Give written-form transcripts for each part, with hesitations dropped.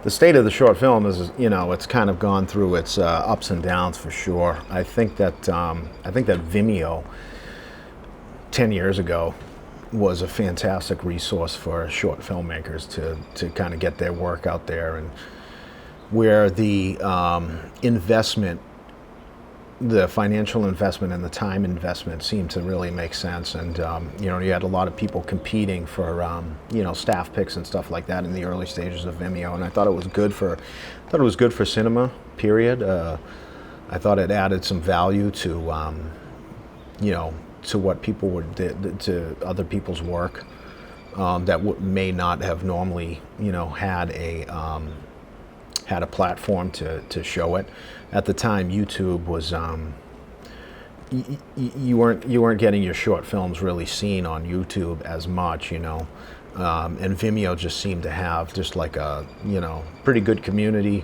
the state of the short film is, it's kind of gone through its ups and downs for sure. I think that Vimeo 10 years ago was a fantastic resource for short filmmakers to kind of get their work out there, and where the investment, the financial investment and the time investment seemed to really make sense. And you had a lot of people competing for staff picks and stuff like that in the early stages of Vimeo, and I thought it was good for cinema, period. I thought it added some value to to what people would to other people's work that may not have normally had a platform to show it. At the time, YouTube was you weren't getting your short films really seen on YouTube as much, and Vimeo just seemed to have just like a pretty good community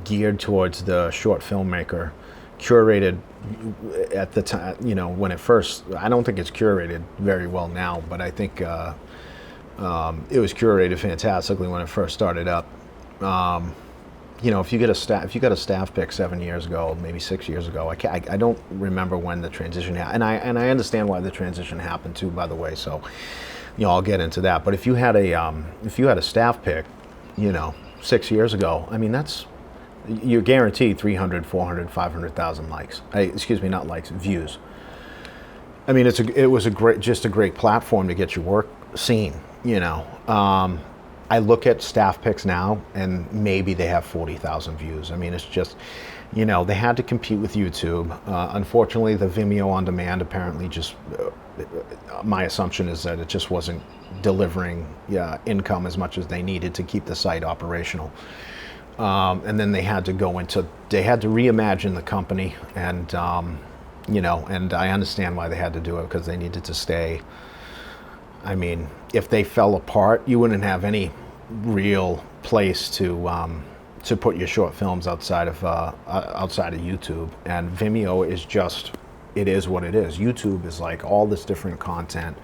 geared towards the short filmmaker, curated at the time. When it first, I don't think it's curated very well now, but I think it was curated fantastically when it first started up. If you got a staff pick 7 years ago, maybe 6 years ago, I don't remember when the transition happened, and I understand why the transition happened too, by the way. So, I'll get into that. But if you had a staff pick, 6 years ago, I mean, you're guaranteed 300, 400, 500,000 likes. Not likes, views. I mean, it was a great platform to get your work seen. I look at staff picks now, and maybe they have 40,000 views. I mean, it's just, they had to compete with YouTube. Unfortunately, the Vimeo on demand apparently just, my assumption is that it just wasn't delivering income as much as they needed to keep the site operational. And then they had to reimagine the company, and and I understand why they had to do it, because they needed to stay. I mean, if they fell apart, you wouldn't have any real place to put your short films outside of YouTube. And Vimeo is just, it is what it is. YouTube is like all this different content,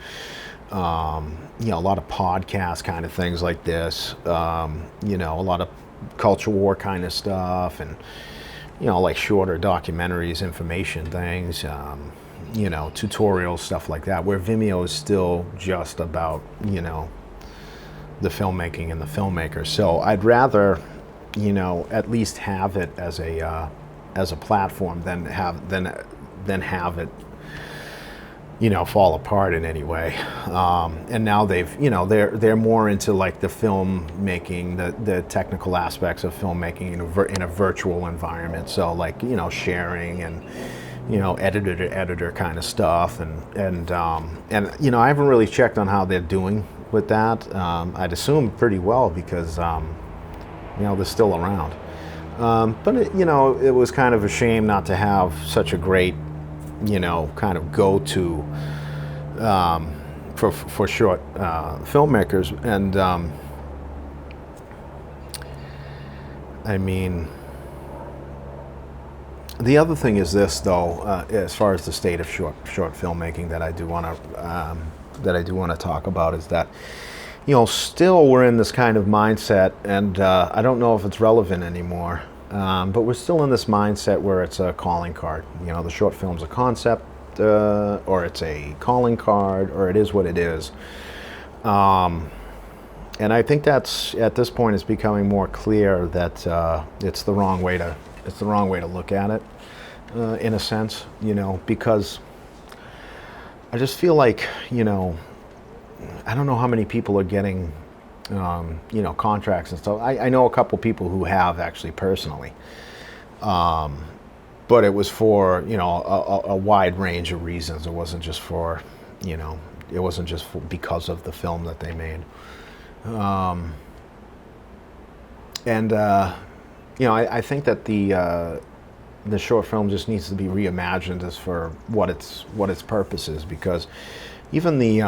a lot of podcast kind of things like this, a lot of culture war kind of stuff, and like shorter documentaries, information things, tutorials, stuff like that, where Vimeo is still just about the filmmaking and the filmmaker. So I'd rather at least have it as a platform than have it fall apart in any way. And now they're more into like the filmmaking, the technical aspects of filmmaking in a virtual environment. So like sharing and editor to editor kind of stuff, and I haven't really checked on how they're doing with that. I'd assume pretty well, because they're still around. But it was kind of a shame not to have such a great kind of go-to for short filmmakers. And I mean, the other thing is this, though, as far as the state of short filmmaking that I do want to talk about, is that still we're in this kind of mindset, and I don't know if it's relevant anymore, but we're still in this mindset where it's a calling card. The short film's a concept, or it's a calling card, or it is what it is. And I think that's, at this point, it's becoming more clear that it's the wrong way to look at it, in a sense, because I just feel like, I don't know how many people are getting, contracts and stuff. I know a couple people who have, actually, personally, but it was for, a wide range of reasons. It wasn't just for, because of the film that they made. I think that the short film just needs to be reimagined as for what its purpose is, because even the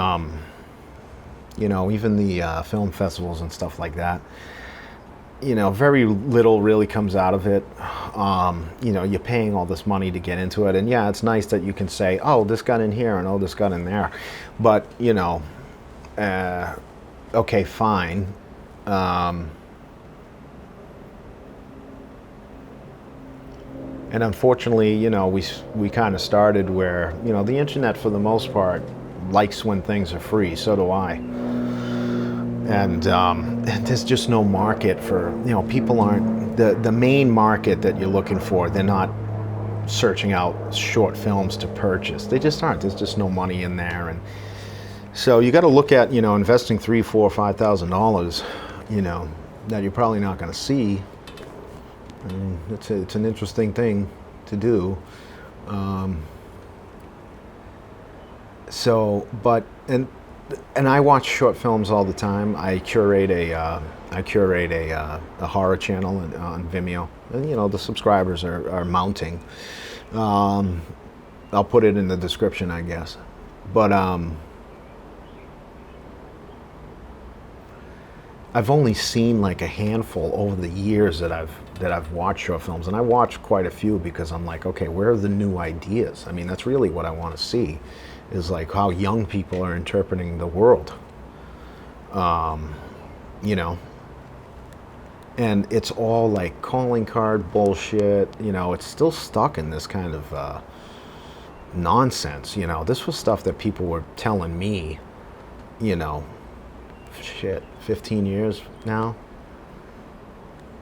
film festivals and stuff like that, very little really comes out of it. You're paying all this money to get into it, and yeah, it's nice that you can say, oh, this got in here and oh, this got in there, but okay, fine. And unfortunately, we kind of started where, the internet for the most part likes when things are free. So do I. And there's just no market for, people aren't, the main market that you're looking for, they're not searching out short films to purchase. They just aren't. There's just no money in there. And so you got to look at, investing $3,000, $4,000, $5,000, that you're probably not going to see. I mean, it's an interesting thing to do. And I watch short films all the time. I curate a horror channel on Vimeo, and the subscribers are mounting. I'll put it in the description, I guess. But I've only seen like a handful over the years that I've watched short films, and I watch quite a few because I'm like, okay, where are the new ideas? I mean, that's really what I want to see, is like how young people are interpreting the world. And it's all like calling card bullshit. It's still stuck in this kind of nonsense. This was stuff that people were telling me, 15 years now,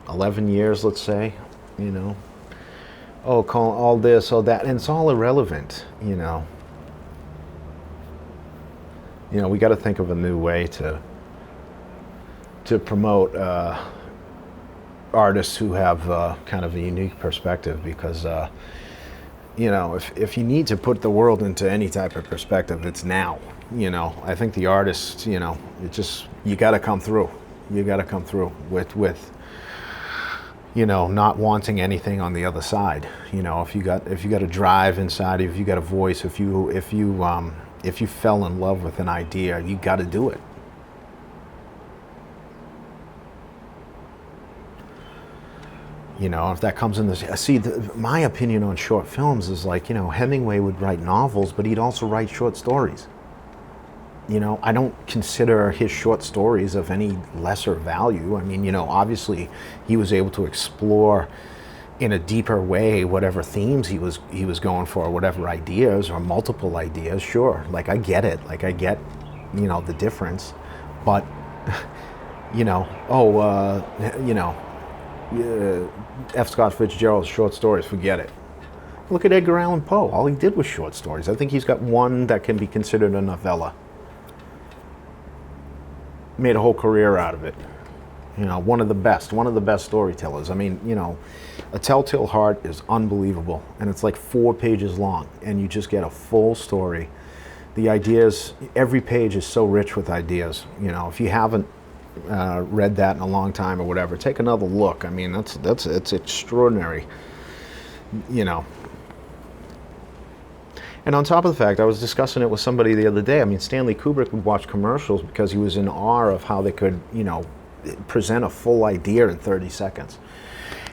11 years, let's say, oh, call all this, all that, and it's all irrelevant, we got to think of a new way to promote artists who have kind of a unique perspective, because if you need to put the world into any type of perspective, it's now. I think the artists, you got to come through. You got to come through with not wanting anything on the other side. If you got a drive inside, if you got a voice, if you fell in love with an idea, you got to do it. If that comes in this, my opinion on short films is like, Hemingway would write novels, but he'd also write short stories. I don't consider his short stories of any lesser value. I mean, obviously he was able to explore in a deeper way whatever themes he was going for, whatever ideas or multiple ideas. Sure, like I get it, like I get, the difference, but F. Scott Fitzgerald's short stories, forget it. Look at Edgar Allen Poe. All he did was short stories. I think he's got one that can be considered a novella. Made a whole career out of it. One of the best storytellers. I mean, A Telltale Heart is unbelievable, and it's like 4 pages long, and you just get a full story. The ideas, every page is so rich with ideas. If you haven't read that in a long time or whatever, take another look. I mean, it's extraordinary. And on top of the fact, I was discussing it with somebody the other day. I mean, Stanley Kubrick would watch commercials because he was in awe of how they could, present a full idea in 30 seconds.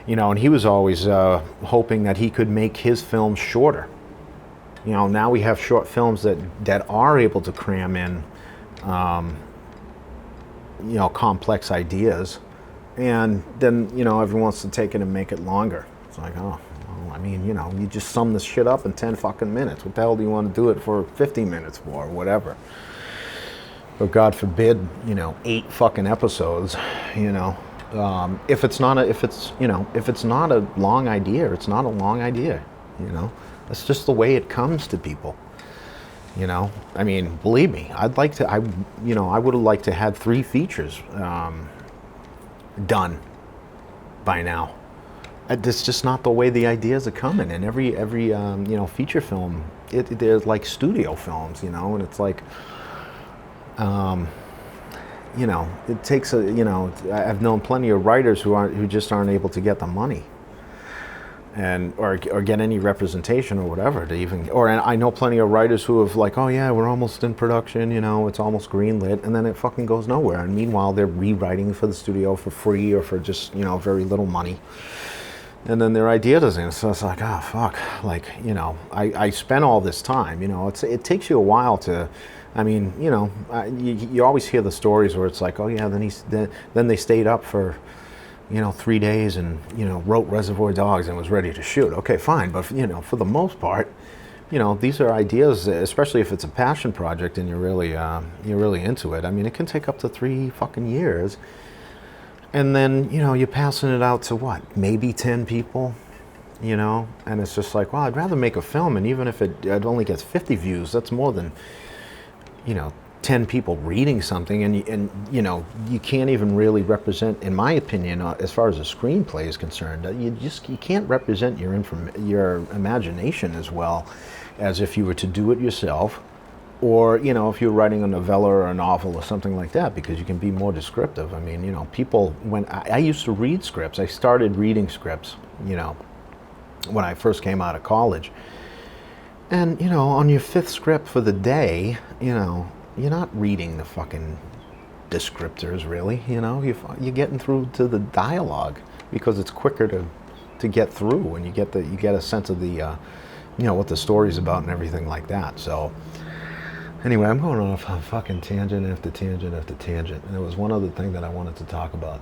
And he was always hoping that he could make his films shorter. Now we have short films that are able to cram in, complex ideas, and then, everyone wants to take it and make it longer. It's like, oh. I mean, you just sum this shit up in 10 fucking minutes. What the hell do you want to do it for 50 minutes for, or whatever? But God forbid, 8 fucking episodes, if it's not a long idea, it's not a long idea, That's just the way it comes to people. I mean, believe me, I would have liked to have 3 features done by now. It's just not the way the ideas are coming. And every feature film, they're like studio films, and it's like, it takes I've known plenty of writers who just aren't able to get the money, or get any representation or whatever to even. Or I know plenty of writers who have like, oh yeah, we're almost in production, it's almost greenlit, and then it fucking goes nowhere. And meanwhile, they're rewriting for the studio for free or for just very little money. And then their idea doesn't. So it's like, oh fuck, like I spent all this time. It takes you a while to. I mean, you always hear the stories where it's like, oh yeah, then they stayed up for 3 days and, wrote Reservoir Dogs and was ready to shoot. Okay, fine. But, for the most part, these are ideas, especially if it's a passion project and you're really into it. I mean, it can take up to 3 fucking years. And then, you're passing it out to what? Maybe 10 people, and it's just like, well, I'd rather make a film, and even if it only gets 50 views, that's more than, 10 people reading something, and you can't even really represent, in my opinion, as far as a screenplay is concerned, you can't represent your imagination as well as if you were to do it yourself, or if you're writing a novella or a novel or something like that, because you can be more descriptive. I mean, people, when I used to read scripts, I started reading scripts, when I first came out of college, and on your 5th script for the day, you're not reading the fucking descriptors, really. You're getting through to the dialogue because it's quicker to get through, and you get a sense of the what the story's about and everything like that. So anyway, I'm going off on fucking tangent after tangent after tangent, and there was one other thing that I wanted to talk about.